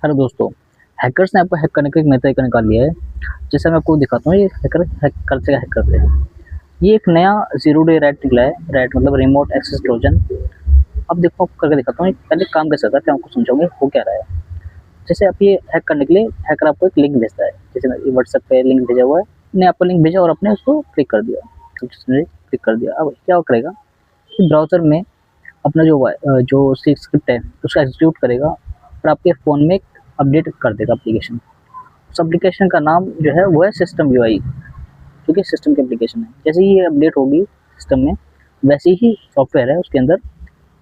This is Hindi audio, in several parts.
हेलो दोस्तों, हैकर्स ने आपको हैक करने का एक नया तरीका निकाल लिया है। जैसे मैं आपको दिखाता हूँ ये हैकर हैक करते हैं। ये एक नया ज़ीरो डे रैट निकला है, रैट मतलब रिमोट एक्सेस ट्रोजन। अब देखो आपको करके दिखाता हूँ, ये पहले काम कैसे होता है, फिर आपको समझाऊँगा हो क्या रहा है। जैसे आप ये हैक करने के लिए हैकर आपको एक लिंक भेजता है, जैसे मैं ये व्हाट्सएप पे लिंक भेजा हुआ है, मैंने आपको लिंक भेजा और आपने उसको क्लिक कर दिया, तो जिसने क्लिक कर दिया, अब क्या करेगा कि ब्राउज़र में अपना जो सी स्क्रिप्ट है उसको एग्जीक्यूट करेगा और आपके फ़ोन में अपडेट कर देगा एप्लीकेशन। उस एप्लीकेशन का नाम जो है वो है सिस्टम यूआई, क्योंकि सिस्टम की एप्लीकेशन है। जैसे ही ये अपडेट होगी सिस्टम में, वैसे ही सॉफ्टवेयर है उसके अंदर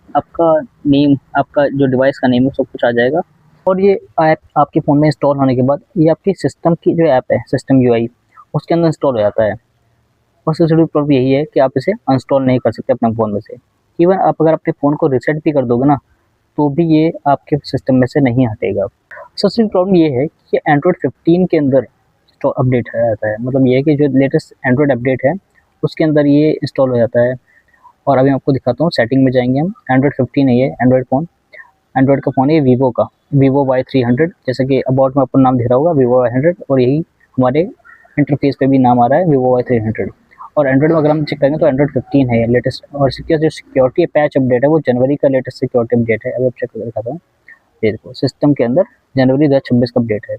आपका नेम, आपका जो डिवाइस का नेम है सब कुछ आ जाएगा। और ये ऐप आपके फ़ोन में इंस्टॉल होने के बाद ये आपकी सिस्टम की जो ऐप है सिस्टम यूआई उसके अंदर इंस्टॉल हो जाता है। और सबसे बड़ी प्रॉब्लम यही है कि आप इसे अनइंस्टॉल नहीं कर सकते अपने फ़ोन में से। इवन आप अगर अपने फ़ोन को रीसेट भी कर दोगे ना, तो भी ये आपके सिस्टम में से नहीं हटेगा। सबसे बड़ी प्रॉब्लम ये है कि एंड्रॉयड 15 के अंदर तो अपडेट आ जाता है, मतलब ये है कि जो लेटेस्ट एंड्रॉयड अपडेट है उसके अंदर ये इंस्टॉल हो जाता है। और अभी मैं आपको दिखाता हूँ, सेटिंग में जाएंगे हम। एंड्रॉयड 15 है ये एंड्रॉयड का फ़ोन है, वीवो का वीवो Y300, जैसे कि अबाउट में आपको नाम दिख रहा होगा वीवो Y100, और यही हमारे इंटरफेस पे भी नाम आ रहा है वीवो Y300। और एंड्रॉयड में अगर हम चेक करेंगे तो एंड्रॉयड 15 है ये लेटेस्ट, और इसका जो सिक्योरिटी पैच अपडेट है वो जनवरी का लेटेस्ट सिक्योरिटी अपडेट है। अभी आप चेक करके दिखाता हूँ, ये देखो सिस्टम के अंदर जनवरी 2026 का अपडेट है।